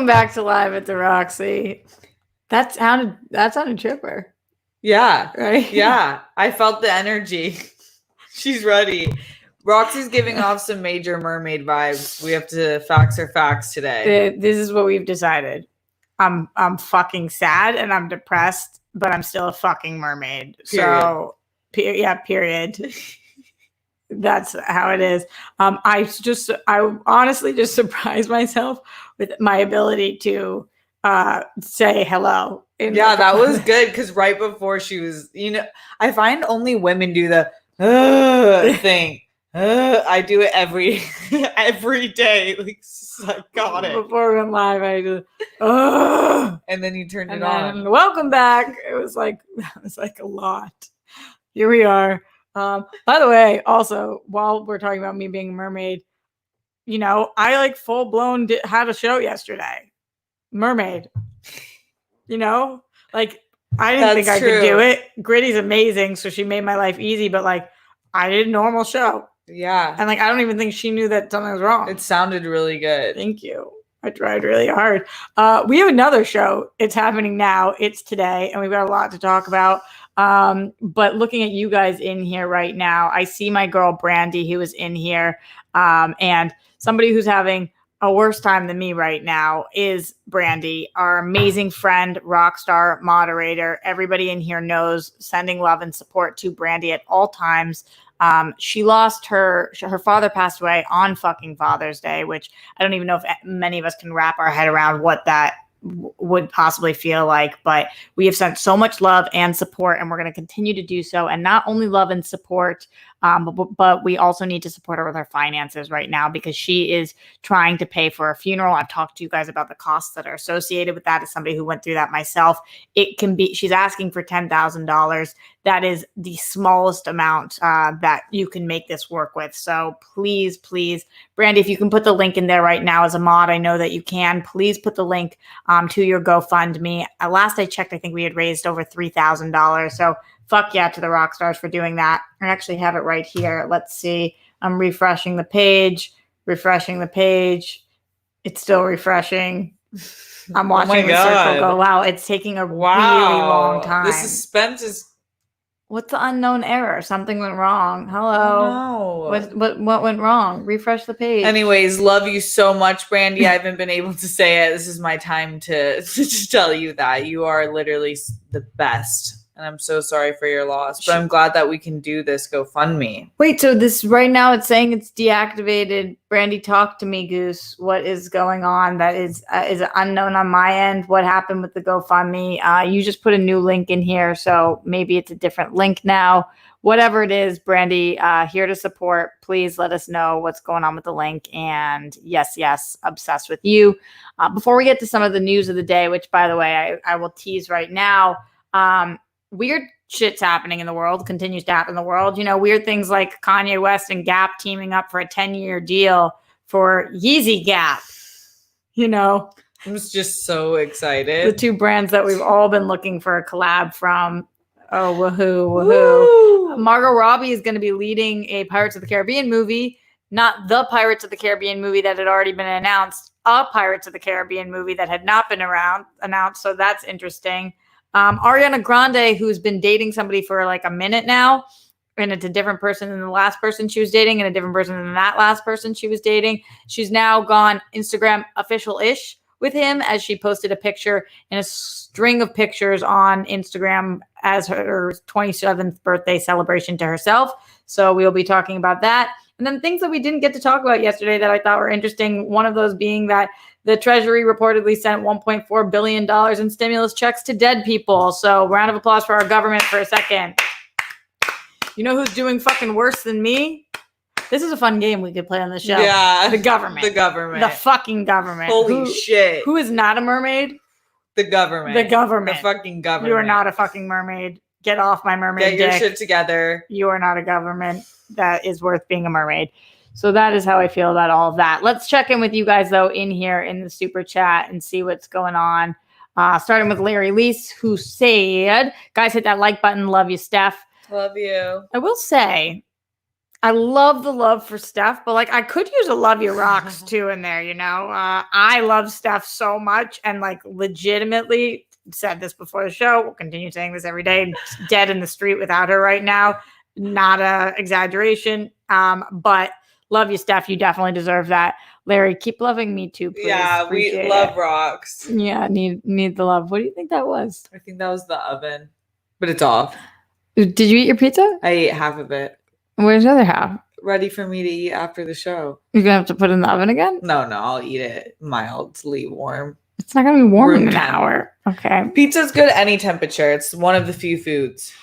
Welcome back to Live at the Roxy. That sounded chipper. Yeah. Right? Yeah. I felt the energy. She's ready. Roxy's giving off some major mermaid vibes. We have to facts are facts today. This is what we've decided. I'm fucking sad and I'm depressed, but I'm still a fucking mermaid. Period. So, period. That's how it is. I honestly just surprised myself with my ability to say hello. Yeah, that was good because right before she was, I find only women do the thing. I do it every day. Like, I got it. Before we went live, I just, and then you turned it and on. then, welcome back. It was like a lot. Here we are. By the way, also, while we're talking about me being a mermaid, I like full blown had a show yesterday. Mermaid. Like I didn't think I could do it. Gritty's amazing, so she made my life easy, but like I did a normal show. Yeah. And like I don't even think she knew that something was wrong. It sounded really good. Thank you. I tried really hard. We have another show. It's happening now. It's today, and we've got a lot to talk about. But looking at you guys in here right now, I see my girl Brandy, who is in here, and somebody who's having a worse time than me right now is Brandy, our amazing friend, rock star, moderator. Everybody in here knows sending love and support to Brandy at all times. She lost her father passed away on fucking Father's Day, which I don't even know if many of us can wrap our head around what that would possibly feel like, but we have sent so much love and support, and we're going to continue to do so. And not only love and support, but we also need to support her with her finances right now because she is trying to pay for a funeral. I've talked to you guys about the costs that are associated with that. As somebody who went through that myself, she's asking for $10,000. That is the smallest amount that you can make this work with. So please, Brandy, if you can put the link in there right now as a mod, I know that you can. Please put the link to your GoFundMe. Last I checked, I think we had raised over $3,000. So fuck yeah to the rock stars for doing that. I actually have it right here. Let's see. I'm refreshing the page. It's still refreshing. I'm watching the circle go. Wow, it's taking a really long time. The suspense is. What's the unknown error? Something went wrong. Hello. No. What went wrong? Refresh the page. Anyways, love you so much, Brandy. I haven't been able to say it. This is my time to tell you that you are literally the best. And I'm so sorry for your loss, but I'm glad that we can do this GoFundMe. Wait, so this right now it's saying it's deactivated. Brandy, talk to me, Goose. What is going on? That is unknown on my end. What happened with the GoFundMe? You just put a new link in here, so maybe it's a different link now. Whatever it is, Brandy, here to support. Please let us know what's going on with the link. And yes, obsessed with you. Before we get to some of the news of the day, which, by the way, I will tease right now, weird shit's happening in the world, continues to happen in the world. Weird things like Kanye West and Gap teaming up for a 10-year deal for Yeezy Gap. I was just so excited. The two brands that we've all been looking for a collab from. Oh, woohoo. Margot Robbie is going to be leading a Pirates of the Caribbean movie, not the Pirates of the Caribbean movie that had already been announced, a Pirates of the Caribbean movie that had not been announced. So that's interesting. Ariana Grande, who's been dating somebody for like a minute now, and it's a different person than the last person she was dating and a different person than that last person she was dating. She's now gone Instagram official-ish with him as she posted a picture and a string of pictures on Instagram as her 27th birthday celebration to herself. So we'll be talking about that. And then things that we didn't get to talk about yesterday that I thought were interesting. One of those being that the Treasury reportedly sent $1.4 billion in stimulus checks to dead people. So round of applause for our government for a second. You know who's doing fucking worse than me? This is a fun game we could play on the show. Yeah. The government. The fucking government. Holy shit. Who is not a mermaid? The government. The fucking government. You are not a fucking mermaid. Get off my mermaid Get your dick. shit together. You are not a government that is worth being a mermaid. So that is how I feel about all of that. Let's check in with you guys, though, in here in the super chat and see what's going on. Starting with Larry Lease, who said, guys, hit that like button. Love you, Steph. Love you. I will say, I love the love for Steph, but like I could use a love your rocks too in there, you know. I love Steph so much, and like legitimately said this before the show. We'll continue saying this every day. Dead in the street without her right now. Not a exaggeration. But love you, Steph. You definitely deserve that. Larry, keep loving me too, please. Yeah, Appreciate we love it. rocks. Yeah, need the love. What do you think that was? I think that was the oven, but it's off. Did you eat your pizza? I ate half of it. Where's the other half? Ready for me to eat after the show. You're gonna have to put it in the oven again? No, I'll eat it mildly warm. It's not gonna be warm Room in an temp. hour. Okay. Pizza's good any temperature. It's one of the few foods.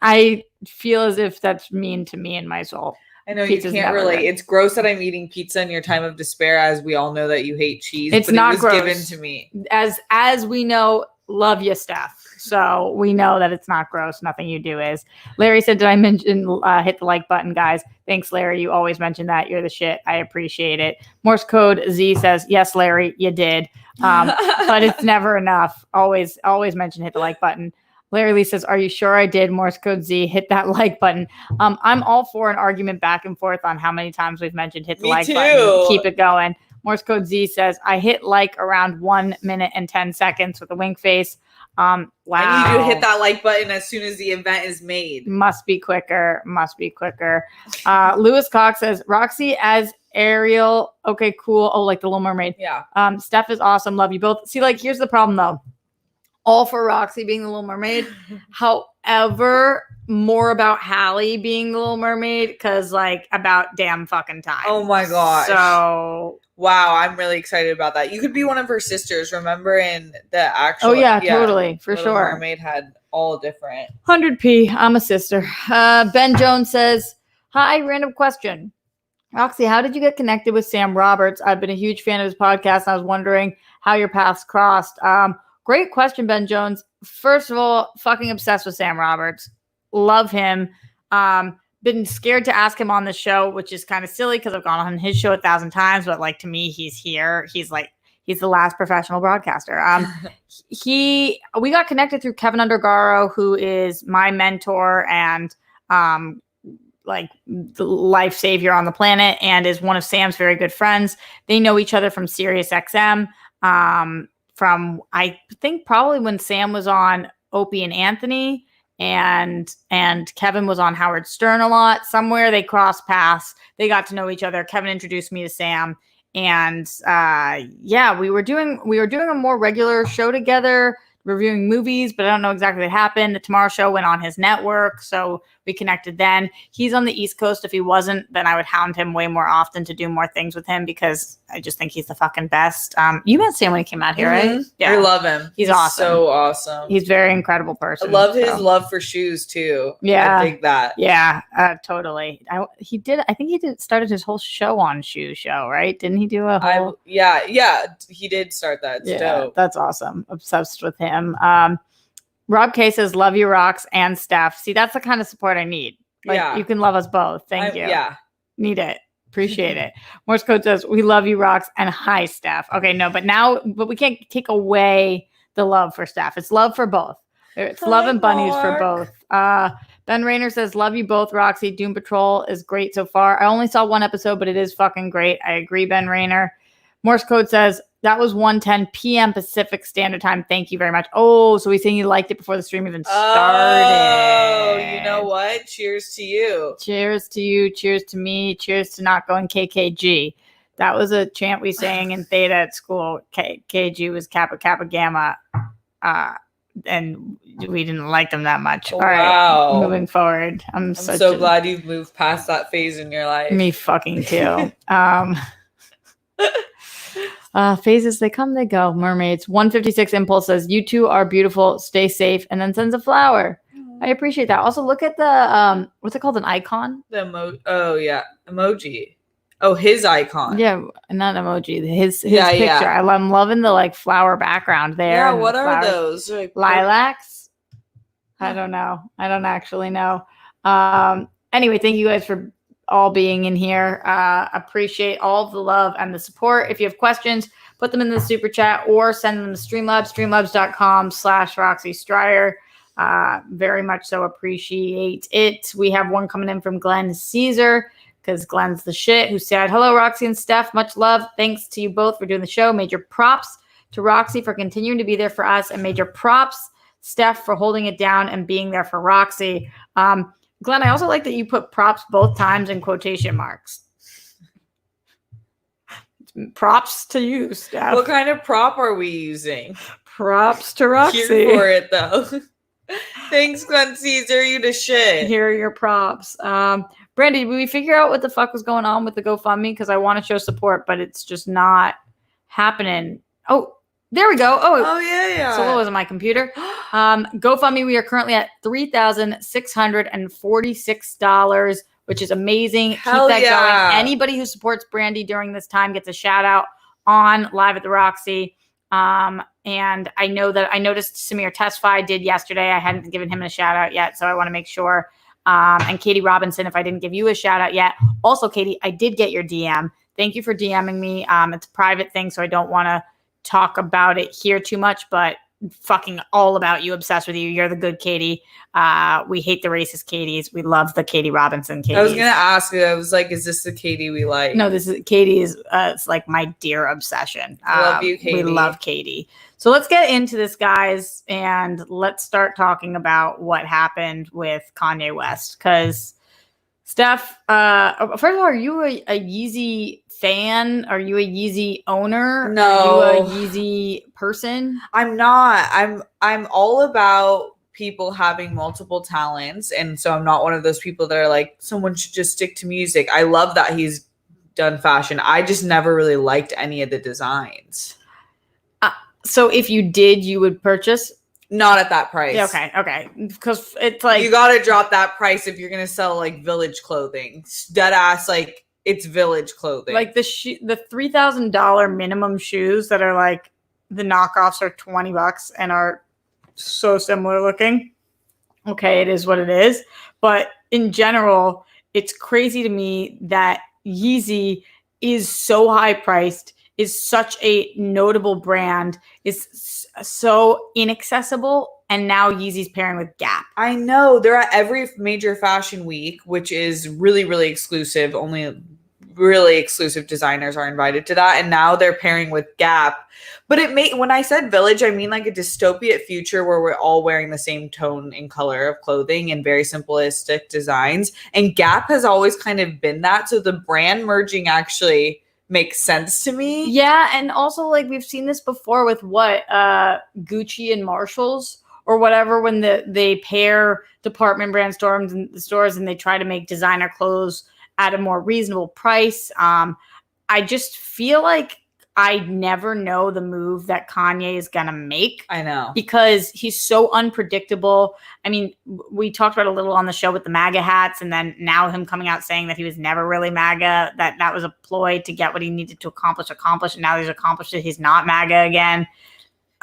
I feel as if that's mean to me and my soul. I know Pizza's you can't never relate. good. It's gross that I'm eating pizza in your time of despair, as we all know that you hate cheese. It's but not it was gross. given to me. As we know, love you, Steph. So we know that it's not gross. Nothing you do is. Larry said, did I mention hit the like button, guys? Thanks, Larry. You always mention that. You're the shit. I appreciate it. Morse code Z says, yes, Larry, you did. But it's never enough. Always mention hit the like button. Larry Lee says, are you sure I did? Morse code Z, hit that like button. I'm all for an argument back and forth on how many times we've mentioned hit the like button. Keep it going. Morse code Z says, I hit like around 1 minute and 10 seconds with a wink face. Wow. I need you to hit that like button as soon as the event is made. Must be quicker. Lewis Cox says, Roxy as Ariel. Okay, cool. Oh, like the Little Mermaid. Yeah. Steph is awesome. Love you both. See, like, here's the problem though. All for Roxy being the Little Mermaid. However, more about Hallie being the Little Mermaid because, like, about damn fucking time. Oh my gosh. So, wow, I'm really excited about that. You could be one of her sisters. Remember in the actual? Oh yeah, totally, for Little sure. Mermaid had all different. 100p. I'm a sister. Ben Jones says, "Hi, random question. Roxy, how did you get connected with Sam Roberts? I've been a huge fan of his podcast, and I was wondering how your paths crossed." Great question, Ben Jones. First of all, fucking obsessed with Sam Roberts. Love him. Been scared to ask him on the show, which is kind of silly because I've gone on his show 1,000 times, but like to me, he's here. He's the last professional broadcaster. We got connected through Kevin Undergaro, who is my mentor and like the life savior on the planet and is one of Sam's very good friends. They know each other from Sirius XM. From I think probably when Sam was on Opie and Anthony and Kevin was on Howard Stern a lot. Somewhere they crossed paths. They got to know each other. Kevin introduced me to Sam, and we were doing a more regular show together, reviewing movies, but I don't know exactly what happened. The Tomorrow Show went on his network, so we connected then. He's on the East Coast. If he wasn't, then I would hound him way more often to do more things with him because I just think he's the fucking best. You met Sam when he came out here, right? Yeah. I love him. He's awesome. So awesome. He's a very incredible person. I love his love for shoes too. Yeah. I dig that. Yeah, totally. I think he started his whole show on Shoe Show, right? Didn't he do a whole? Yeah. He did start that. It's dope. That's awesome. Obsessed with him. Rob K says, love you, Rox and Steph. See, that's the kind of support I need. Like, you can love us both. Thank you. Yeah. Need it. Appreciate it. Morse code says, we love you, Rox, and hi, Steph. Okay, no, but we can't take away the love for Steph. It's love for both. It's love and bunnies for both. Ben Rayner says, love you both, Roxy. Doom Patrol is great so far. I only saw one episode, but it is fucking great. I agree, Ben Rayner. Morse code says, that was 1:10 p.m. Pacific Standard Time. Thank you very much. Oh, so he's saying you liked it before the stream even started. Oh, you know what? Cheers to you. Cheers to you. Cheers to me. Cheers to not going KKG. That was a chant we sang in Theta at school. KG was Kappa Kappa Gamma. And we didn't like them that much. All right, moving forward. I'm so glad you've moved past that phase in your life. Me fucking too. Phases, they come, they go. Mermaids. 156 Impulse says, you two are beautiful. Stay safe. And then sends a flower. I appreciate that. Also, look at the, what's it called? An icon? Emoji. Oh, his icon. Yeah, not emoji. His picture. Yeah. I'm loving the like flower background there. Yeah, what are those? Lilacs? I don't know. I don't actually know. Anyway, thank you guys for all being in here. Appreciate all of the love and the support. If you have questions, put them in the super chat or send them to Streamlabs, streamlabs.com/Roxy Stryer. Very much so appreciate it. We have one coming in from Glenn Caesar, because Glenn's the shit, who said, hello, Roxy and Steph. Much love. Thanks to you both for doing the show. Major props to Roxy for continuing to be there for us, and major props, Steph, for holding it down and being there for Roxy. Glenn, I also like that you put props both times in quotation marks. Props to you, Steph. What kind of prop are we using? Props to Roxy. Here for it, though. Thanks, Glenn Caesar. You the shit. Here are your props. Brandy, did we figure out what the fuck was going on with the GoFundMe? Because I want to show support, but it's just not happening. Oh, there we go. Oh yeah. So what was it, my computer? GoFundMe, we are currently at $3,646, which is amazing. Hell Keep that yeah. going. Anybody who supports Brandy during this time gets a shout out on Live at the Roxy. And I know that I noticed Samir Tesfaye did yesterday. I hadn't given him a shout out yet, so I want to make sure. And Katie Robinson, if I didn't give you a shout out yet. Also, Katie, I did get your DM. Thank you for DMing me. It's a private thing, so I don't want to talk about it here too much, but fucking all about you, obsessed with you. You're the good Katie. We hate the racist Katies. We love the Katie Robinson Katies. I was gonna ask you. I was like, is this the Katie we like? No, this is Katie. Is it's like my dear obsession. Love you, Katie. We love Katie. So let's get into this, guys, and let's start talking about what happened with Kanye West. Because Steph, first of all, are you a Yeezy fan? Are you a Yeezy owner? No. Are you a Yeezy person? I'm not. I'm all about people having multiple talents, and so I'm not one of those people that are like, someone should just stick to music. I love that he's done fashion. I just never really liked any of the designs. So if you did, you would purchase? Not at that price. Yeah, okay. Because it's like, you got to drop that price if you're going to sell like Village clothing. Dead ass, like it's Village clothing. Like the $3,000 minimum shoes that are like, the knockoffs are $20 and are so similar looking. Okay, it is what it is. But in general, it's crazy to me that Yeezy is so high priced, is such a notable brand, is so inaccessible, and now Yeezy's pairing with Gap. I know. They're at every major fashion week, which is really, really exclusive. Only really exclusive designers are invited to that, and now they're pairing with Gap. But when I said Village, I mean like a dystopian future where we're all wearing the same tone and color of clothing and very simplistic designs. And Gap has always kind of been that. So the brand merging actually makes sense to me. Yeah, and also like we've seen this before with Gucci and Marshalls or whatever, when they pair department brand stores and they try to make designer clothes at a more reasonable price. I just feel like I never know the move that Kanye is going to make. I know. Because he's so unpredictable. I mean, we talked about a little on the show with the MAGA hats, and then now him coming out saying that he was never really MAGA, that was a ploy to get what he needed to accomplish, and now he's accomplished it. He's not MAGA again.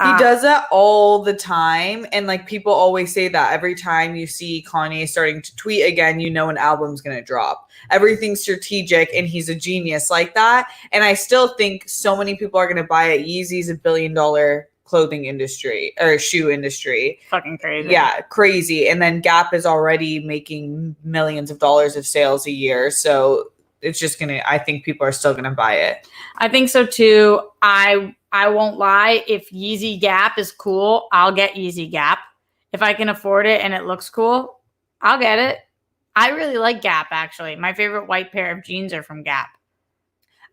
He does that all the time. And like people always say that every time you see Kanye starting to tweet again, you know an album's going to drop. Everything's strategic, and he's a genius like that. And I still think so many people are going to buy it. Yeezy's $1 billion clothing industry or shoe industry. Fucking crazy. Yeah, crazy. And then Gap is already making millions of dollars of sales a year. So it's just I think people are still going to buy it. I think so too. I won't lie. If Yeezy Gap is cool, I'll get Yeezy Gap. If I can afford it and it looks cool, I'll get it. I really like Gap, actually. My favorite white pair of jeans are from Gap.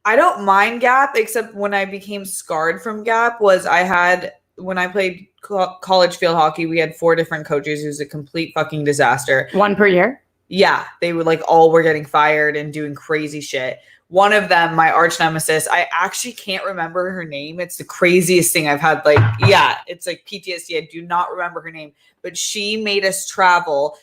I don't mind Gap, except when I became scarred from Gap was when I played college field hockey, we had 4 different coaches. It was a complete fucking disaster. One per year? Yeah. They would all were getting fired and doing crazy shit. One of them, my arch nemesis, I actually can't remember her name. It's the craziest thing I've had. It's like PTSD. I do not remember her name, but she made us travel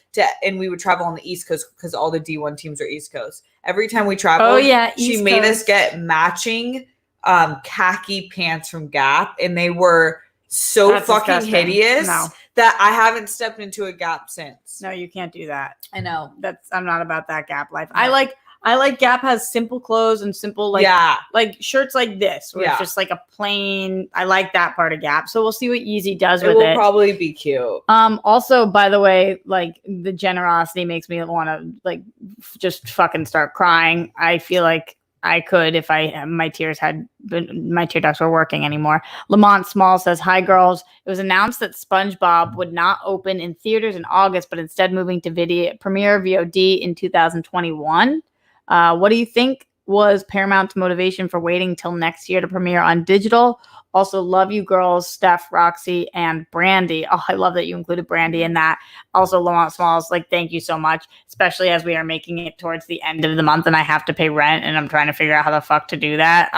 and we would travel on the East Coast because all the D1 teams are East Coast. Every time we traveled, she made us get matching khaki pants from Gap, and they were so fucking disgusting. Hideous that I haven't stepped into a Gap since. No, you can't do that. I know. I'm not about that Gap life. No. I like Gap has simple clothes and simple like shirts like this, where it's just like a plain. I like that part of Gap. So we'll see what Yeezy does with it. It will probably be cute. Also, by the way, like the generosity makes me want to like just fucking start crying. I feel like I could if my tear ducts were working anymore. Lamont Small says, "Hi girls. It was announced that SpongeBob would not open in theaters in August, but instead moving to premiere VOD in 2021. What do you think was Paramount's motivation for waiting till next year to premiere on digital? Also, love you girls, Steph, Roxy, and Brandy." Oh, I love that you included Brandy in that. Also, Lamont Smalls, like, thank you so much, especially as we are making it towards the end of the month and I have to pay rent and I'm trying to figure out how the fuck to do that.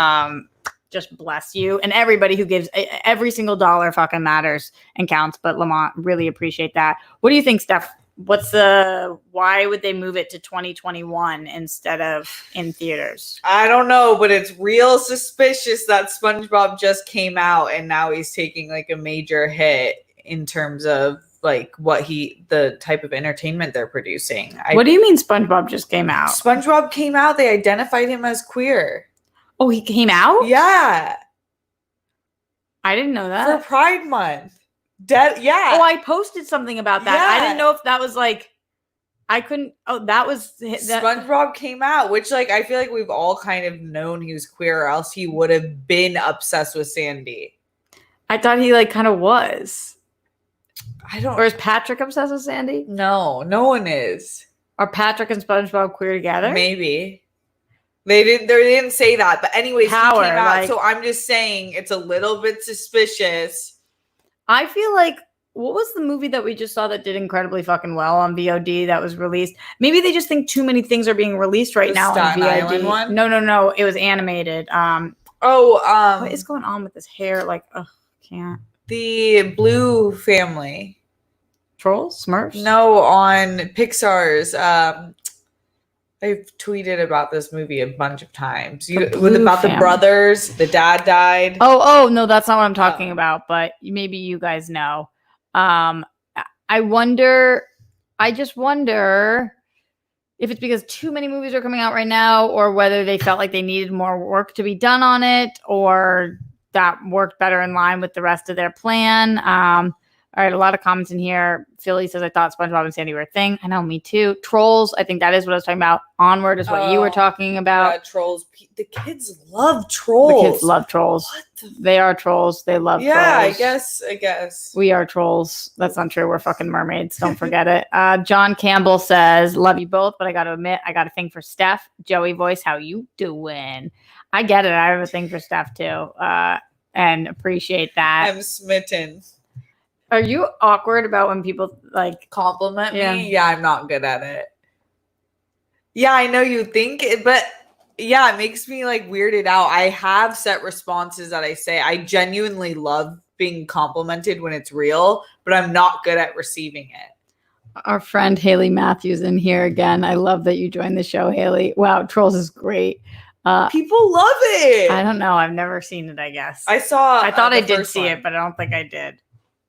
Just bless you. And everybody who gives, every single dollar fucking matters and counts. But Lamont, really appreciate that. What do you think, Steph? Why would they move it to 2021 instead of in theaters? I don't know, but it's real suspicious that SpongeBob just came out and now he's taking like a major hit in terms of like the type of entertainment they're producing. What do you mean SpongeBob just came out? SpongeBob came out. They identified him as queer. Oh, he came out? Yeah. I didn't know that. For Pride Month. Yeah. Oh, I posted something about that. Yeah. I didn't know if that was like, I couldn't. Oh, that was SpongeBob came out, which like I feel like we've all kind of known he was queer, or else he would have been obsessed with Sandy. I thought he like kind of was. I don't. Or is Patrick obsessed with Sandy? No one is. Are Patrick and SpongeBob queer together? Maybe. They didn't say that, but anyways, Power, he came out. like, so I'm just saying it's a little bit suspicious. I feel like, what was the movie that we just saw that did incredibly fucking well on VOD that was released? Maybe they just think too many things are being released right now Staten on VOD. Island one? No. It was animated. What is going on with this hair? Like, can't. The Blue family. Trolls? Smurfs? No, on Pixar's. I've tweeted about this movie a bunch of times. About the brothers. The dad died. Oh, no, that's not what I'm talking about. But maybe you guys know. I just wonder if it's because too many movies are coming out right now, or whether they felt like they needed more work to be done on it, or that worked better in line with the rest of their plan. All right, a lot of comments in here. Philly says, "I thought SpongeBob and Sandy were a thing." I know, me too. Trolls, I think that is what I was talking about. Onward is what you were talking about. Yeah, Trolls. The kids love Trolls. The kids love Trolls. They are trolls. They love trolls. Yeah, I guess. We are trolls. That's not true. We're fucking mermaids. Don't forget it. John Campbell says, "Love you both, but I got to admit, I got a thing for Steph. Joey voice, how you doing?" I get it. I have a thing for Steph too, and appreciate that. I'm smitten. Are you awkward about when people like compliment me? Yeah, I'm not good at it. Yeah, I know you think it, but yeah, it makes me like weirded out. I have set responses that I say. I genuinely love being complimented when it's real, but I'm not good at receiving it. Our friend Haley Matthews in here again. I love that you joined the show, Haley. Wow, Trolls is great. People love it. I don't know. I've never seen it, I guess. I thought I did see it, but I don't think I did.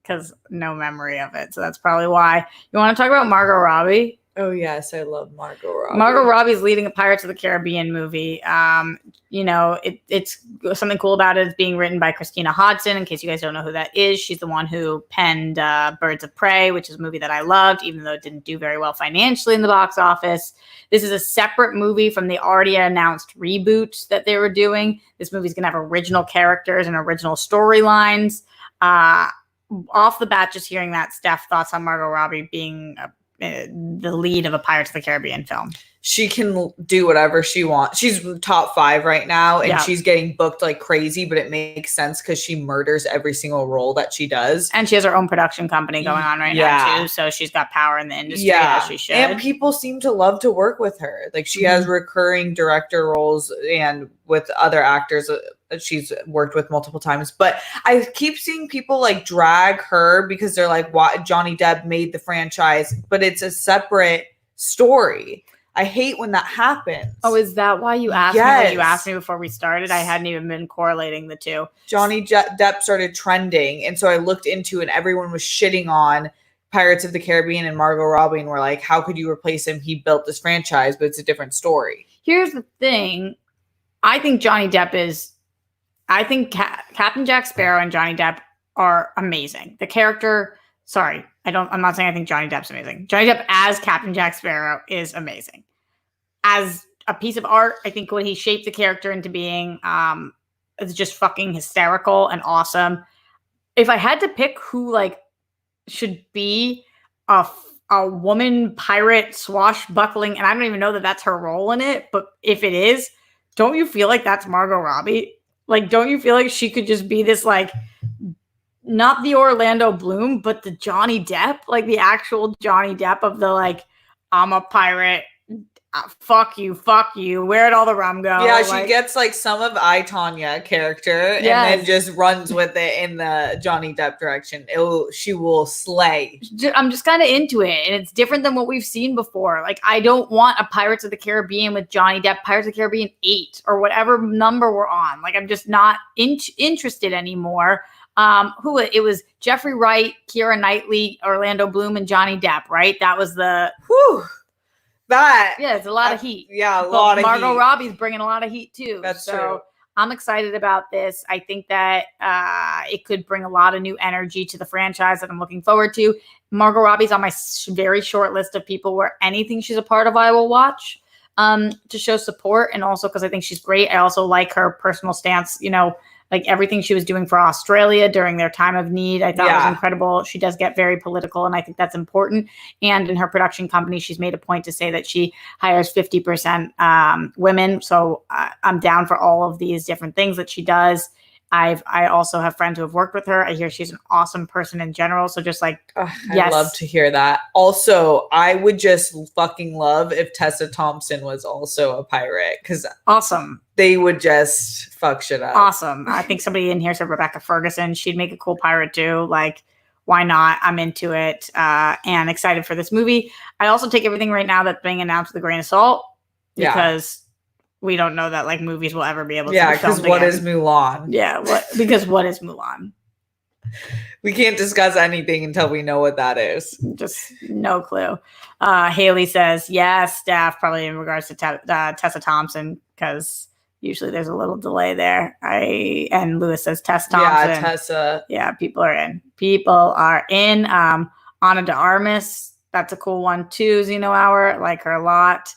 Because no memory of it. So that's probably why. You want to talk about Margot Robbie? Oh, yes. I love Margot Robbie. Margot Robbie's leading a Pirates of the Caribbean movie. It's something cool about it. It's being written by Christina Hodson. In case you guys don't know who that is, she's the one who penned Birds of Prey, which is a movie that I loved, even though it didn't do very well financially in the box office. This is a separate movie from the already announced reboot that they were doing. This movie's going to have original characters and original storylines. Off the bat, just hearing that, Steph, thoughts on Margot Robbie being the lead of a Pirates of the Caribbean film? She can do whatever she wants. She's top 5 right now, and she's getting booked like crazy, but it makes sense because she murders every single role that she does. And she has her own production company going on right now, too, so she's got power in the industry, as she should. And people seem to love to work with her. Like, she has recurring director roles, and with other actors she's worked with multiple times. But I keep seeing people like drag her because they're like, "Why Johnny Depp made the franchise," but it's a separate story. I hate when that happens. Oh, is that why you asked me when you asked me before we started? I hadn't even been correlating the two. Johnny Depp started trending, and so I looked into it, and everyone was shitting on Pirates of the Caribbean and Margot Robbie, and we're like, how could you replace him? He built this franchise, but it's a different story. Here's the thing. I think Captain Jack Sparrow and Johnny Depp are amazing. The character, I'm not saying I think Johnny Depp's amazing. Johnny Depp as Captain Jack Sparrow is amazing. As a piece of art, I think what he shaped the character into being is just fucking hysterical and awesome. If I had to pick who like should be a woman pirate swashbuckling, and I don't even know that that's her role in it, but if it is, don't you feel like that's Margot Robbie? Like, don't you feel like she could just be this, like, not the Orlando Bloom, but the Johnny Depp, like the actual Johnny Depp of the, like, I'm a pirate, fuck you, where'd all the rum go? Yeah, she gets like some of I, Tonya character and then just runs with it in the Johnny Depp direction. She will slay. I'm just kind of into it, and it's different than what we've seen before. Like, I don't want a Pirates of the Caribbean with Johnny Depp, Pirates of the Caribbean 8 or whatever number we're on. Like, I'm just not interested anymore. It was Jeffrey Wright, Keira Knightley, Orlando Bloom, and Johnny Depp, right? That was the it's a lot of heat. Yeah, a lot of heat. Margot Robbie's bringing a lot of heat too. That's true. I'm excited about this. I think that it could bring a lot of new energy to the franchise that I'm looking forward to. Margot Robbie's on my very short list of people where anything she's a part of, I will watch to show support, and also because I think she's great. I also like her personal stance. Like everything she was doing for Australia during their time of need, I thought was incredible. She does get very political, and I think that's important. And in her production company, she's made a point to say that she hires 50% women. So I'm down for all of these different things that she does. I also have friends who have worked with her. I hear she's an awesome person in general. So just like, I'd love to hear that. Also, I would just fucking love if Tessa Thompson was also a pirate, because awesome. They would just fuck shit up. Awesome. I think somebody in here said Rebecca Ferguson. She'd make a cool pirate too. Like, why not? I'm into it and excited for this movie. I also take everything right now that's being announced with a grain of salt because we don't know that like movies will ever be able to be filmed because what is Mulan? Yeah, what is Mulan? We can't discuss anything until we know what that is. Just no clue. Haley says, yes, Steph, probably in regards to Tessa Thompson, because usually there's a little delay there. And Lewis says Tessa Thompson. Yeah, Tessa. Yeah, people are in. Ana de Armas, that's a cool one too. Xeno Hour, like her a lot.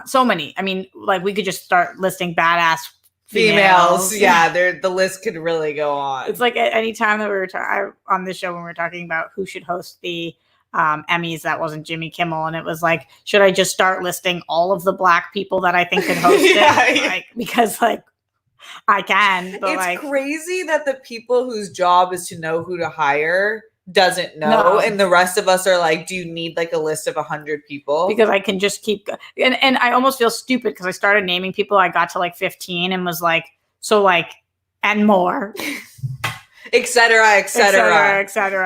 So many. I mean, like we could just start listing badass females. Yeah, the list could really go on. It's like at any time that we were on this show when we were talking about who should host the Emmys, that wasn't Jimmy Kimmel, and it was like, should I just start listing all of the black people that I think could host it? Like, because like I can. But it's crazy that the people whose job is to know who to hire doesn't know, and the rest of us are like, do you need like a list of 100 people? Because I can just keep and I almost feel stupid because I started naming people. I got to like 15 and was like, so like, and more, etc.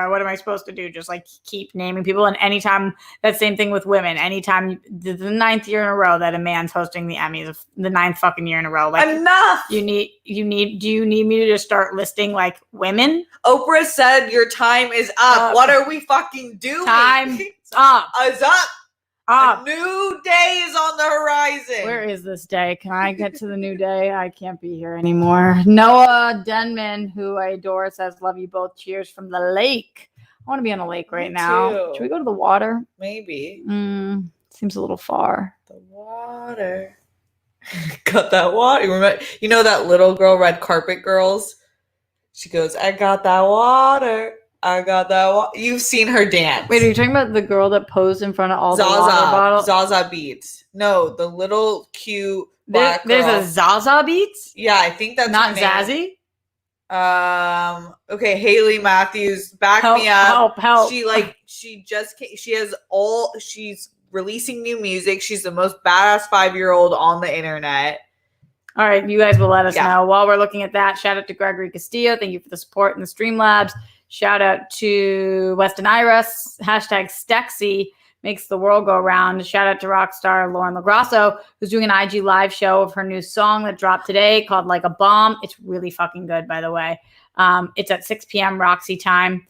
What am I supposed to do? Just like keep naming people? And anytime, that same thing with women. Anytime the 9th year in a row that a man's hosting the Emmys, the 9th fucking year in a row, like enough. Do you need me to just start listing like women? Oprah said your time is up. What are we fucking doing? Time's up. Is up. A new day is on the horizon. Where is this day? Can I get to the new day? I can't be here anymore. Noah Denman, who I adore, says, love you both. Cheers from the lake. I want to be on a lake right now. Too. Should we go to the water? Maybe. Seems a little far. The water. Got that water. You know that little girl, Red Carpet Girls? She goes, I got that water. I got that. You've seen her dance. Wait, are you talking about the girl that posed in front of all Zaza, the water bottles? Zaza Beats. No, the little cute black girl. There's a Zaza Beats? Yeah, I think that's not Zazzy. Okay, Haley Matthews, back me up. Help. She's releasing new music. She's the most badass 5-year-old on the internet. All right, you guys will let us know. While we're looking at that, shout out to Gregory Castillo. Thank you for the support in the Streamlabs. Shout out to Weston Iris, hashtag Stexy, makes the world go round. Shout out to rock star Lauren LaGrasso, who's doing an IG live show of her new song that dropped today called Like a Bomb. It's really fucking good, by the way. It's at 6 p.m. Roxy time.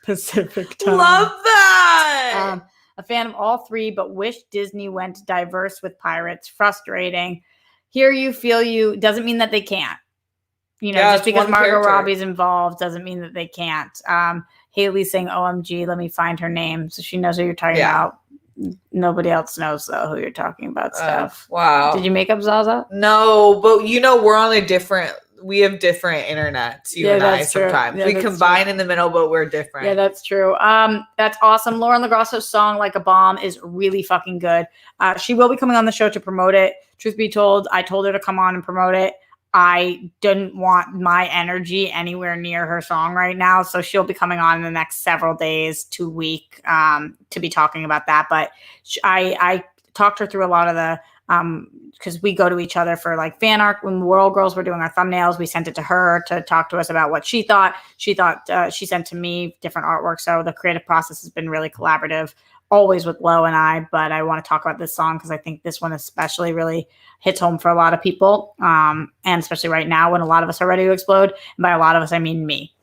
Pacific time. Love that! A fan of all three, but wish Disney went diverse with pirates. Frustrating. Hear you, feel you. Doesn't mean that they can't. Just because Margot Robbie's involved doesn't mean that they can't. Haley's saying OMG, let me find her name so she knows who you're talking about. Nobody else knows, though, who you're talking about, Steph. Wow. Did you make up Zaza? No, but we're on we have different internets, you and I sometimes. We combine in the middle, but we're different. Yeah, that's true. That's awesome. Lauren LaGrasso's song, Like a Bomb, is really fucking good. She will be coming on the show to promote it. Truth be told, I told her to come on and promote it. I didn't want my energy anywhere near her song right now. So she'll be coming on in the next several days to week to be talking about that. But I talked her through a lot of the because we go to each other for like fan art. When World Girls were doing our thumbnails, we sent it to her to talk to us about what she thought. She sent to me different artwork. So the creative process has been really collaborative, always with Lo and I. But I want to talk about this song because I think this one especially really hits home for a lot of people, and especially right now when a lot of us are ready to explode. And by a lot of us, I mean me.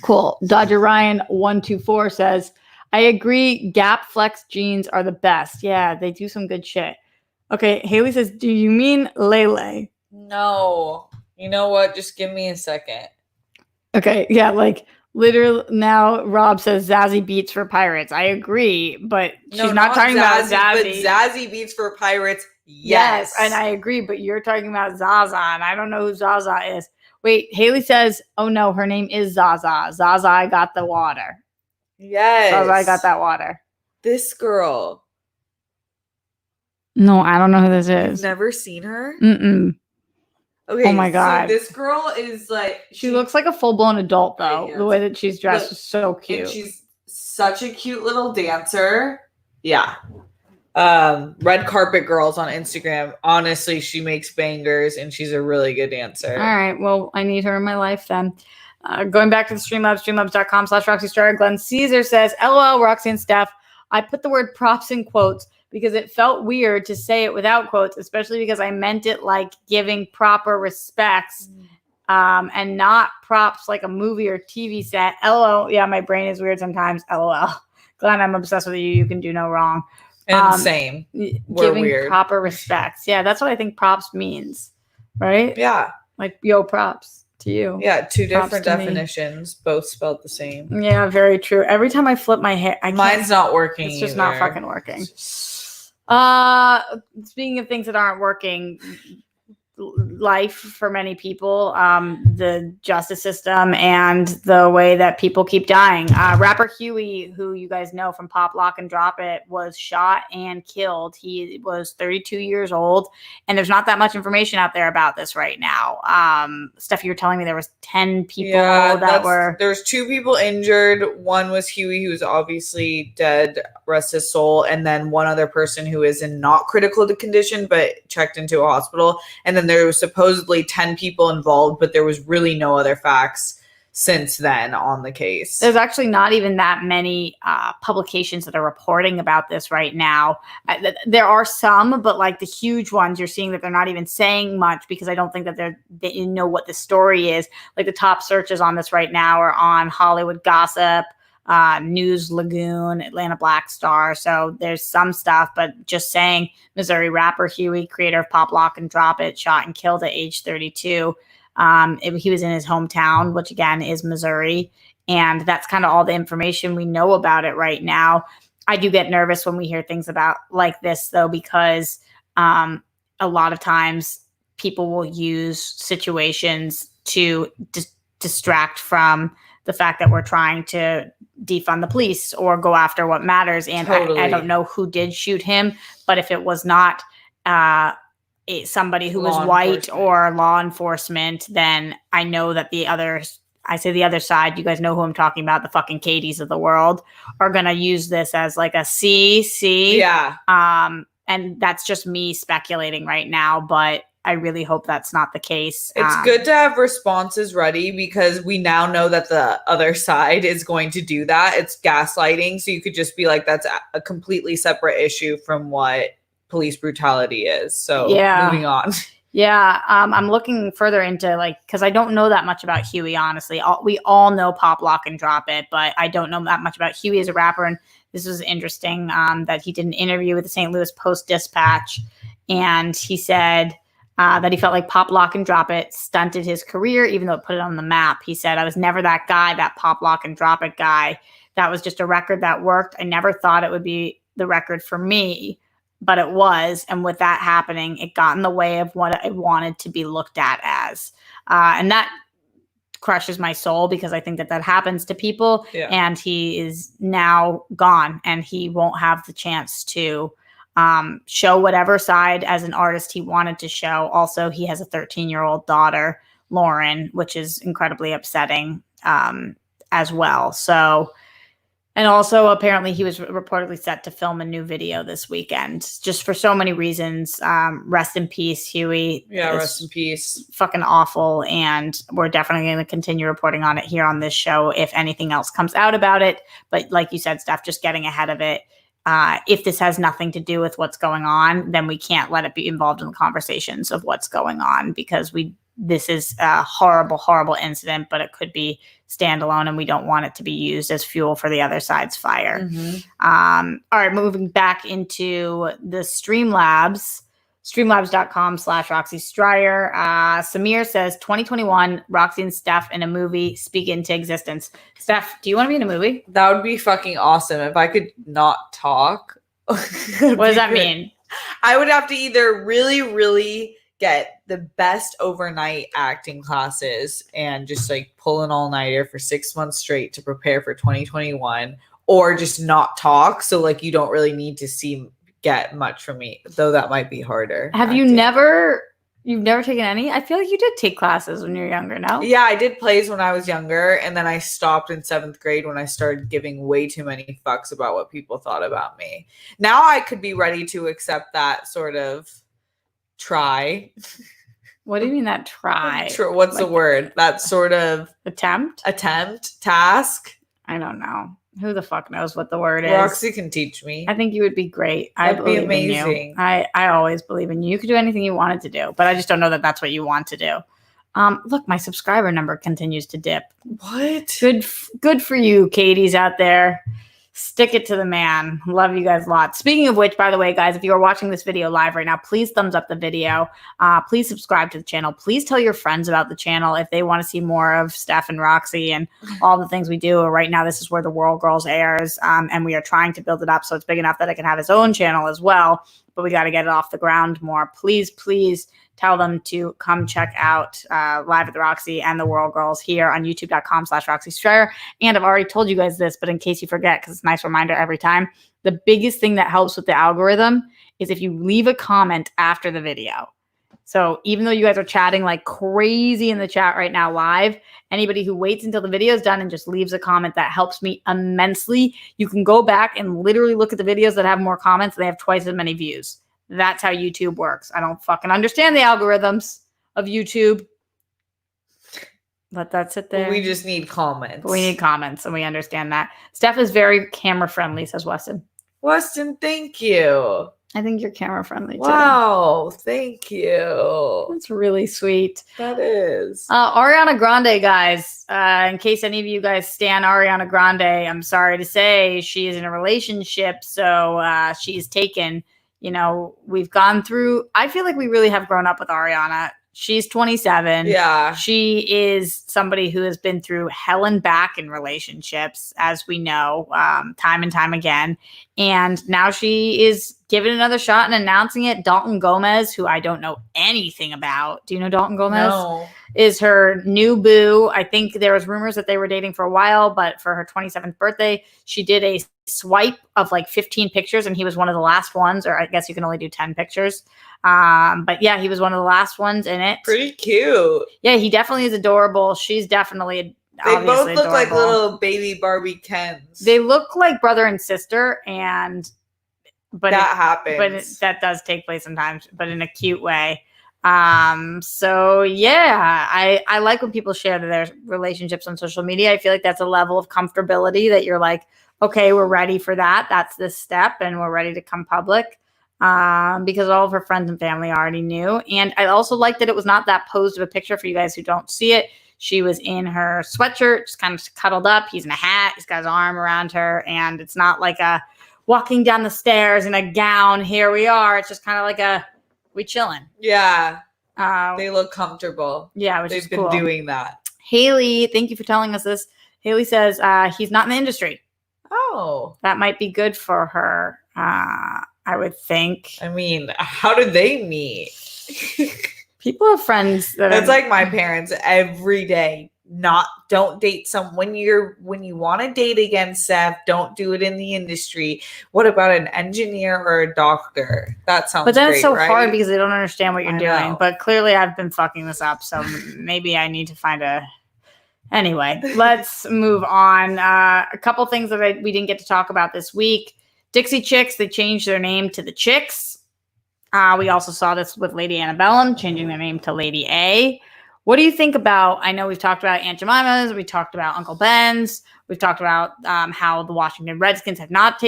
Cool. Dodger Ryan 124 says, I agree. Gap Flex jeans are the best. Yeah, they do some good shit. Okay, Haley says, do you mean Lele? No. You know what? Just give me a second. Okay, yeah, like literally now Rob says Zazie Beats for Pirates. I agree, but she's not talking about Zazie. But Zazie Beats for Pirates, yes. And I agree, but you're talking about Zaza, and I don't know who Zaza is. Wait, Haley says, oh no, her name is Zaza. Zaza, I got the water. Yes. Zaza, I got that water. This girl. No, I don't know who this is. You've never seen her? Mm-mm. Okay. Oh my God. So this girl is like... She looks like a full-blown adult, though. The way that she's dressed is so cute. And she's such a cute little dancer. Yeah. Red Carpet Girls on Instagram. Honestly, she makes bangers, and she's a really good dancer. All right. Well, I need her in my life, then. Going back to the Streamlabs, streamlabs.com/Roxy Star. Glenn Caesar says, LOL, Roxy and Steph. I put the word props in quotes because it felt weird to say it without quotes, especially because I meant it like giving proper respects and not props like a movie or TV set. LOL. Yeah, my brain is weird sometimes. LOL. Glenn, I'm obsessed with you. You can do no wrong. And same. We're giving weird. Proper respects. Yeah, that's what I think props means. Right? Yeah. Like, yo, props to you. Yeah, two different definitions, both spelled the same. Yeah, very true. Every time I flip my hair, mine's not working. It's just not fucking working. Speaking of things that aren't working, life for many people, the justice system, and the way that people keep dying. Rapper Huey, who you guys know from Pop, Lock, and Drop It, was shot and killed. He was 32 years old, and there's not that much information out there about this right now. Steph, you were telling me there was 10 people There's 2 people injured. One was Huey, who's obviously dead, rest his soul, and then one other person who is in not critical condition but checked into a hospital. And then there was supposedly 10 people involved, but there was really no other facts since then on the case. There's actually not even that many publications that are reporting about this right now. There are some, but like the huge ones, you're seeing that they're not even saying much because I don't think that they know what the story is. Like the top searches on this right now are on Hollywood Gossip, News Lagoon, Atlanta Black Star. So there's some stuff, but just saying Missouri rapper Huey, creator of Pop, Lock, and Drop It, shot and killed at age 32. He was in his hometown, which again is Missouri. And that's kind of all the information we know about it right now. I do get nervous when we hear things about like this, though, because a lot of times people will use situations to distract from the fact that we're trying to defund the police or go after what matters. And totally. I don't know who did shoot him, but if it was not somebody who was white or law enforcement, then I know that the other side, you guys know who I'm talking about, the fucking Katies of the world, are going to use this as like a see. Yeah. And that's just me speculating right now, but I really hope that's not the case. It's good to have responses ready because we now know that the other side is going to do that. It's gaslighting. So you could just be like, that's a completely separate issue from what police brutality is. So moving on. Yeah, I'm looking further into because I don't know that much about Huey, honestly. We all know Pop, Lock, and Drop It, but I don't know that much about Huey as a rapper. And this was interesting that he did an interview with the St. Louis Post-Dispatch, and he said that he felt like Pop, Lock, and Drop It stunted his career, even though it put it on the map. He said, I was never that guy, that Pop, Lock, and Drop It guy. That was just a record that worked. I never thought it would be the record for me. But it was, and with that happening, it got in the way of what I wanted to be looked at as. And that crushes my soul because I think that happens to people. Yeah. And he is now gone, and he won't have the chance to show whatever side as an artist he wanted to show. Also, he has a 13-year-old daughter, Lauren, which is incredibly upsetting as well. So... And also, apparently, he was reportedly set to film a new video this weekend, just for so many reasons. Rest in peace, Huey. Yeah, rest in peace. Fucking awful. And we're definitely going to continue reporting on it here on this show if anything else comes out about it. But like you said, Steph, just getting ahead of it. If this has nothing to do with what's going on, then we can't let it be involved in the conversations of what's going on because this is a horrible, horrible incident, but it could be standalone and we don't want it to be used as fuel for the other side's fire. Mm-hmm. All right, moving back into the Streamlabs, streamlabs.com/Roxy Stryer. Samir says 2021, Roxy and Steph in a movie speak into existence. Steph, do you want to be in a movie? That would be fucking awesome if I could not talk. What does that mean? I would have to either really, really get the best overnight acting classes and just pull an all-nighter for 6 months straight to prepare for 2021, or just not talk. So you don't really need to get much from me, though that might be harder. Have you've never taken any? I feel like you did take classes when you were younger, no? Yeah, I did plays when I was younger, and then I stopped in 7th grade when I started giving way too many fucks about what people thought about me. Now I could be ready to accept that sort of try. What do you mean that try? What's the word? That sort of attempt, task. I don't know. Who the fuck knows what the word is? Roxy can teach me. I think you would be great. That'd be amazing. In you. I always believe in you. You could do anything you wanted to do, but I just don't know that that's what you want to do. Look, my subscriber number continues to dip. What? Good for you, Katie's out there. Stick it to the man. Love you guys a lot. Speaking of which, by the way, guys, if you are watching this video live right now, please thumbs up the video. Please subscribe to the channel. Please tell your friends about the channel if they want to see more of Steph and Roxy and all the things we do. Right now, this is where the World Girls airs, and we are trying to build it up so it's big enough that it can have its own channel as well. But we got to get it off the ground more. Please, please tell them to come check out Live at the Roxy and the World Girls here on youtube.com/Roxy Stryer. And I've already told you guys this, but in case you forget, because it's a nice reminder every time, the biggest thing that helps with the algorithm is if you leave a comment after the video. So even though you guys are chatting like crazy in the chat right now live, anybody who waits until the video is done and just leaves a comment, that helps me immensely. You can go back and literally look at the videos that have more comments. They have twice as many views. That's how YouTube works. I don't fucking understand the algorithms of YouTube. Let that sit there. We just need comments. We need comments, and we understand that. Steph is very camera friendly, says Weston. Weston, thank you. I think you're camera friendly too. Wow, thank you. That's really sweet. That is. Ariana Grande, guys. In case any of you guys stan Ariana Grande, I'm sorry to say she is in a relationship, so she's taken. We've gone through, I feel like we really have grown up with Ariana. She's 27. Yeah. She is somebody who has been through hell and back in relationships, as we know, time and time again. And now she is giving another shot and announcing it. Dalton Gomez, who I don't know anything about. Do you know Dalton Gomez? No. Is her new boo. I think there was rumors that they were dating for a while, but for her 27th birthday, she did a swipe of 15 pictures, and he was one of the last ones, or I guess you can only do 10 pictures. But yeah, he was one of the last ones in it. Pretty cute. Yeah, he definitely is adorable. She's definitely They both look adorable. like little baby Barbie Kens. They look like brother and sister, but that happens. But that does take place sometimes, but in a cute way. So yeah, I like when people share their relationships on social media. I feel like that's a level of comfortability that you're like, okay, we're ready for that. That's this step, and we're ready to come public. because all of her friends and family already knew. And I also liked that it was not that posed of a picture for you guys who don't see it. She was in her sweatshirt, just kind of cuddled up. He's in a hat. He's got his arm around her. And it's not like a walking down the stairs in a gown. Here we are. It's just kind of like we chilling. Yeah. They look comfortable. Yeah, which is cool. They've been doing that. Haley, thank you for telling us this. Haley says he's not in the industry. Oh. That might be good for her, I would think. I mean, how did they meet? People have friends that It's like my parents every day. Don't date when you want to date again, Steph, don't do it in the industry. What about an engineer or a doctor? That sounds But then great, it's so right? hard because they don't understand what you're doing. know. But clearly I've been fucking this up, so maybe I need to find Anyway, let's move on. A couple things that we didn't get to talk about this week. Dixie Chicks, they changed their name to the Chicks. We also saw this with Lady Antebellum, changing their name to Lady A. What do you think about, I know we've talked about Aunt Jemima's, we talked about Uncle Ben's, we've talked about how the Washington Redskins have not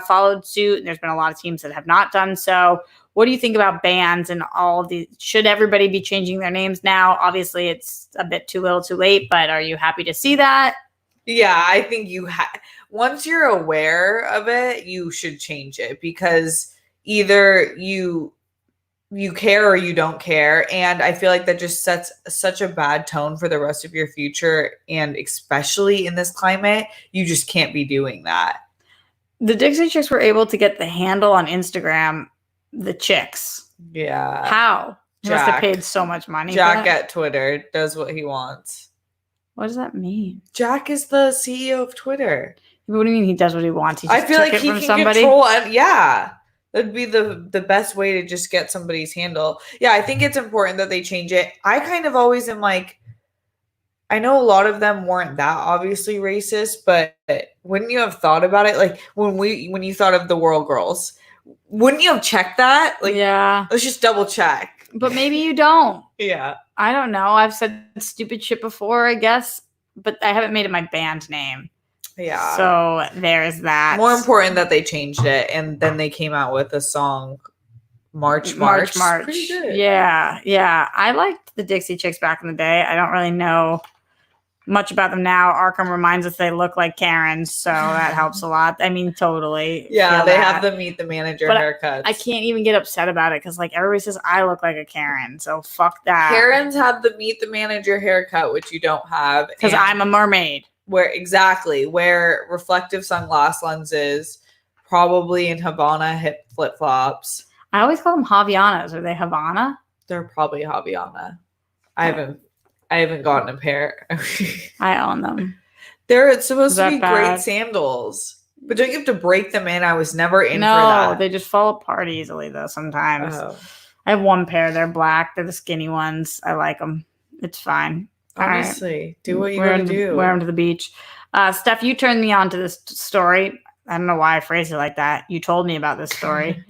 followed suit. There's been a lot of teams that have not done so. What do you think about bands and all of these? Should everybody be changing their names now? Obviously, it's a bit too little too late, but are you happy to see that? Yeah, I think once you're aware of it, you should change it because either you care or you don't care. And I feel like that just sets such a bad tone for the rest of your future. And especially in this climate, you just can't be doing that. The Dixie Chicks were able to get the handle on Instagram, the Chicks. Yeah. How? He must have paid so much money. Jack at Twitter does what he wants. What does that mean? Jack is the CEO of Twitter. What do you mean he does what he wants? He I feel like he can control it. Yeah. That'd be the best way to just get somebody's handle. Yeah, I think it's important that they change it. I kind of always am like, I know a lot of them weren't that obviously racist, but wouldn't you have thought about it? Like when you thought of the World Girls, wouldn't you have checked that? Like, yeah. Let's just double check. But maybe you don't. Yeah. I don't know. I've said stupid shit before, I guess, but I haven't made it my band name. Yeah. So there's that. More important that they changed it, and then they came out with a song, March. Pretty good. Yeah. I liked the Dixie Chicks back in the day. I don't really know much about them now. Arkham reminds us they look like Karens, so that helps a lot. I mean, totally. Yeah, they have the Meet the Manager haircuts. I can't even get upset about it because like everybody says I look like a Karen, so fuck that. Karens have the Meet the Manager haircut, which you don't have. Because I'm a mermaid. Wear reflective sunglass lenses, probably in Havana hip flip-flops. I always call them Havianas. Are they Havana? They're probably Haviana. I haven't gotten a pair. I own them. They're supposed to be bad? great sandals. But don't you have to break them in? I was never in for that. No, they just fall apart easily though sometimes. Oh. I have one pair. They're black. They're the skinny ones. I like them. It's fine. Honestly, do what you gotta do. Wear them to the beach. Steph, you turned me on to this story. I don't know why I phrased it like that. You told me about this story.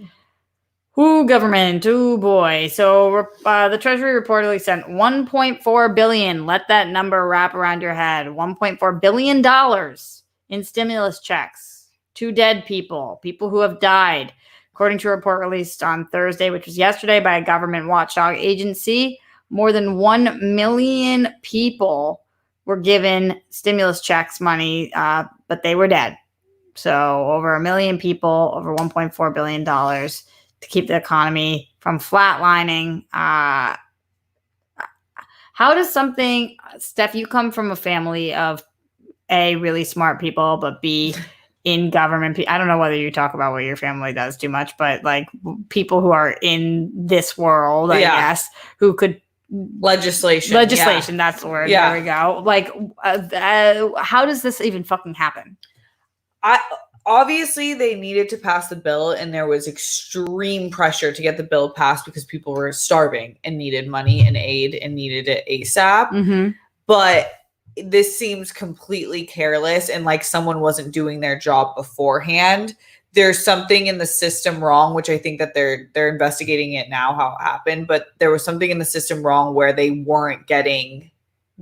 Ooh, government. Ooh, boy. So the Treasury reportedly sent $1.4 billion. Let that number wrap around your head. $1.4 billion in stimulus checks to dead people who have died. According to a report released on Thursday, which was yesterday by a government watchdog agency, more than 1 million people were given stimulus checks money, but they were dead. So over 1 million people, over $1.4 billion to keep the economy from flatlining. How does something, Steph, you come from a family of A, really smart people, but B, in government. I don't know whether you talk about what your family does too much, but like people who are in this world, I guess, who could legislation, that's the word. There we go. Like how does this even fucking happen? Obviously they needed to pass the bill and there was extreme pressure to get the bill passed because people were starving and needed money and aid and needed it ASAP. Mm-hmm. But this seems completely careless and like someone wasn't doing their job beforehand. There's something in the system wrong, which I think that they're investigating it now, how it happened, but there was something in the system wrong where they weren't getting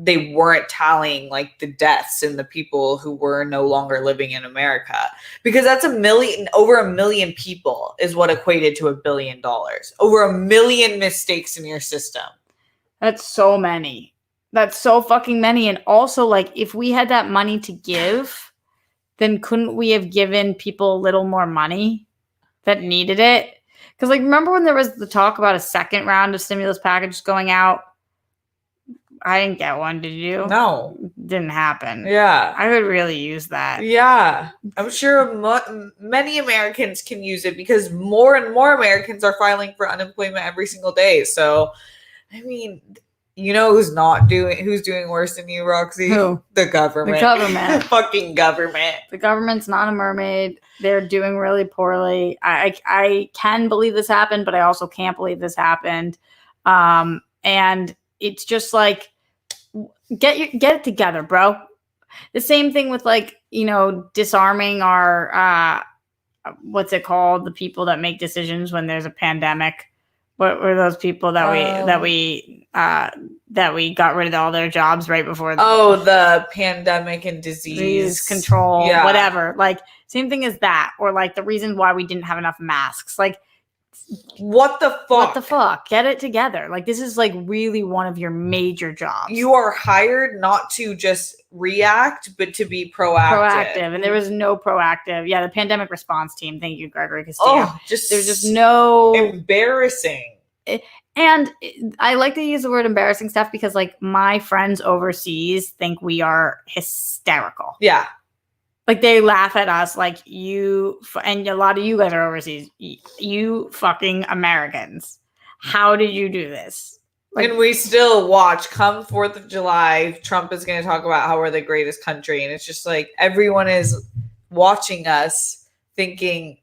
they weren't tallying like the deaths and the people who were no longer living in America, because that's over 1 million people is what equated to $1 billion. Over 1 million mistakes in your system. That's so many. That's so fucking many. And also, like, if we had that money to give, then couldn't we have given people a little more money that needed it? Because, like, remember when there was the talk about a second round of stimulus packages going out? I didn't get one. Did you? No. Didn't happen. Yeah. I could really use that. Yeah. I'm sure many Americans can use it, because more and more Americans are filing for unemployment every single day. So, I mean, you know who's doing worse than you, Roxy? Who? The government. The government. The fucking government. The government's not a mermaid. They're doing really poorly. I can believe this happened, but I also can't believe this happened. And it's just like, get it together, bro. The same thing with, like, you know, disarming our what's it called? The people that make decisions when there's a pandemic. What were those people that we got rid of all their jobs right before? The pandemic and disease control, whatever. Like, same thing as that, or like the reason why we didn't have enough masks. Like, what the fuck? What the fuck? Get it together. Like, this is like really one of your major jobs. You are hired not to just react, but to be proactive. And there was no proactive. Yeah, the pandemic response team. Thank you, Gregory Castillo. There's just no embarrassing. And I like to use the word embarrassing stuff because, like, my friends overseas think we are hysterical. Yeah. Like, they laugh at us like, and a lot of you guys are overseas. You fucking Americans. How did you do this? Like, and we still watch. Come 4th of July, Trump is going to talk about how we're the greatest country. And it's just like, everyone is watching us thinking,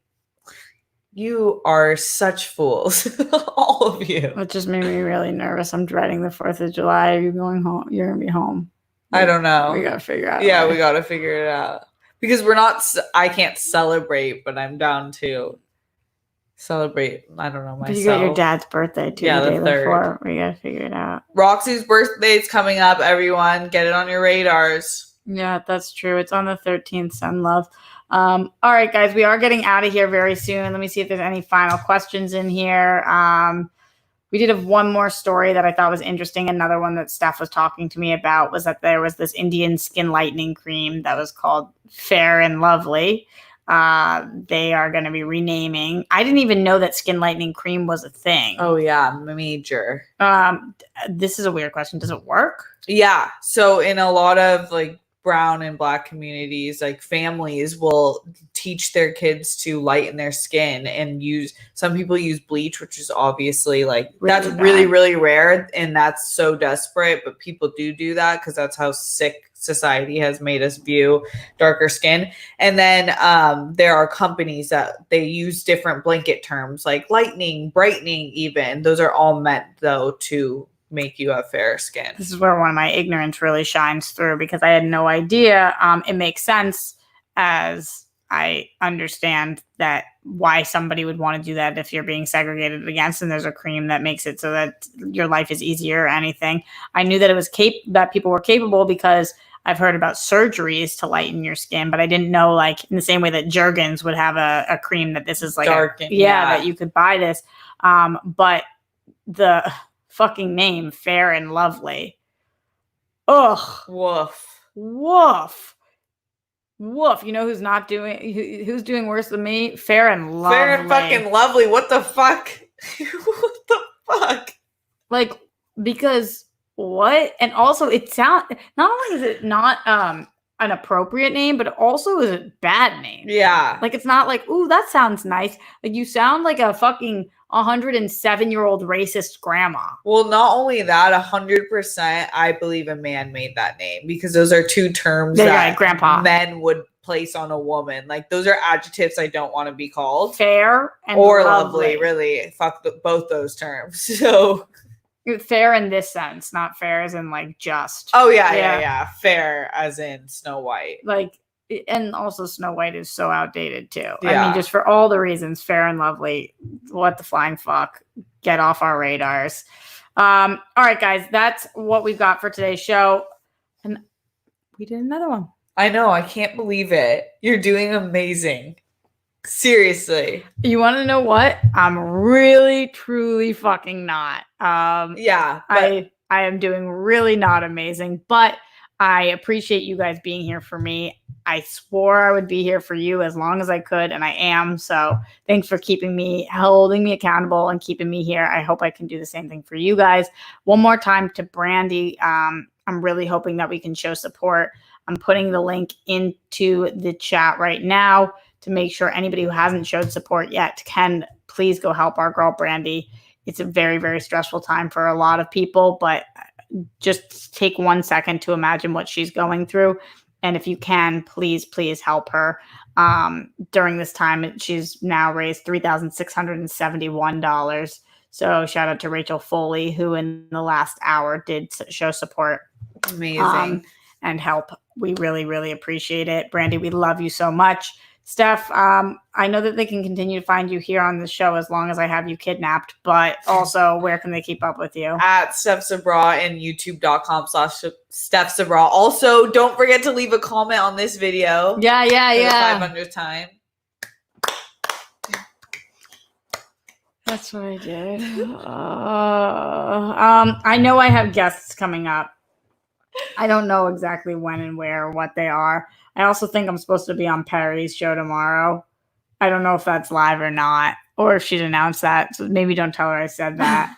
you are such fools. All of you. It just made me really nervous. I'm dreading the 4th of July. Are you going home? You're going to be home. I don't know. We got to figure out. Yeah, we got to figure it out. Because I can't celebrate, but I'm down to celebrate. I don't know, myself. But you got your dad's birthday too. Yeah, the day 3rd. Before. We got to figure it out. Roxy's birthday's coming up, everyone. Get it on your radars. Yeah, that's true. It's on the 13th, send love. All right, guys, we are getting out of here very soon. Let me see if there's any final questions in here. We did have one more story that I thought was interesting. Another one that Steph was talking to me about was that there was this Indian skin lightening cream that was called Fair and Lovely. They are going to be renaming. I didn't even know that skin lightening cream was a thing. Oh, yeah, major. This is a weird question. Does it work? Yeah. So in a lot of like brown and black communities, like families will teach their kids to lighten their skin and some people use bleach, which is obviously like that's really, really rare. And that's so desperate, but people do that because that's how sick society has made us view darker skin. And then there are companies that they use different blanket terms like lightening, brightening, even. Those are all meant though to make you have fair skin. This is where one of my ignorance really shines through because I had no idea. It makes sense as I understand that why somebody would want to do that if you're being segregated against and there's a cream that makes it so that your life is easier or anything. I knew that it was that people were capable because I've heard about surgeries to lighten your skin, but I didn't know, like, in the same way that Jergens would have a cream that this is like darken, that you could buy this. But the fucking name, Fair and Lovely. Ugh. Woof. You know who's not doing? Who's doing worse than me? Fair and Lovely. Fair and fucking Lovely. What the fuck? What the fuck? Like, because what? And also, it sounds. Not only is it not an appropriate name, but also is a bad name. Yeah. Like, it's not like, ooh, that sounds nice. Like, you sound like a fucking 107-year-old racist grandma. Well, not only that, 100%, I believe a man made that name because those are two terms that grandpa men would place on a woman. Like, those are adjectives I don't want to be called. Fair and or lovely. Really. Fuck both those terms. So fair in this sense, not fair as in like just. Oh yeah. Fair as in Snow White. Like, and also Snow White is so outdated too. Yeah. I mean, just for all the reasons, Fair and Lovely, what the flying fuck, get off our radars. All right, guys, that's what we've got for today's show. And we did another one. I know. I can't believe it. You're doing amazing. Seriously. You want to know what? I'm really, truly fucking not. Yeah. I am doing really not amazing, but I appreciate you guys being here for me. I swore I would be here for you as long as I could, and I am. So thanks for holding me accountable and keeping me here. I hope I can do the same thing for you guys. One more time to Brandy. I'm really hoping that we can show support. I'm putting the link into the chat right now to make sure anybody who hasn't showed support yet can please go help our girl Brandy. It's a very, very stressful time for a lot of people, but just take 1 second to imagine what she's going through. And if you can, please, please help her. During this time, she's now raised $3,671. So shout out to Rachel Foley, who in the last hour did show support. Amazing. And help. We really, really appreciate it. Brandy, we love you so much. Steph, I know that they can continue to find you here on the show as long as I have you kidnapped, but also where can they keep up with you? At Steph Sabraw and youtube.com/Steph Sabraw. Also, don't forget to leave a comment on this video. Yeah. For the 500th time. That's what I did. I know I have guests coming up. I don't know exactly when and where or what they are. I also think I'm supposed to be on Perry's show tomorrow. I don't know if that's live or not, or if she'd announced that. So maybe don't tell her I said that.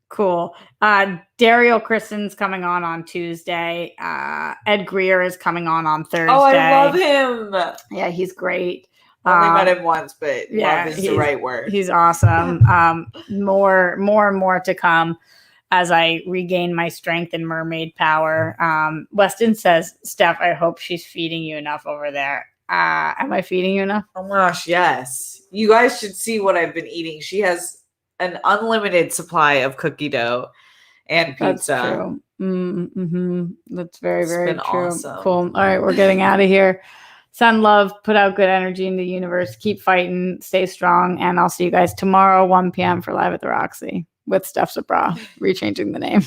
Cool. Dario Kristen's coming on Tuesday. Ed Greer is coming on Thursday. Oh, I love him. Yeah, he's great. I only met him once, but love is the right word. He's awesome. More and more to come as I regain my strength and mermaid power. Weston says, Steph, I hope she's feeding you enough over there. Am I feeding you enough? Oh my gosh, yes. You guys should see what I've been eating. She has an unlimited supply of cookie dough and pizza. That's true. That's very, very true. Awesome. Cool. All right, we're getting out of here. Send love, put out good energy in the universe, keep fighting, stay strong, and I'll see you guys tomorrow, 1 p.m. for Live at the Roxy with Steph Sabraw, rechanging the name.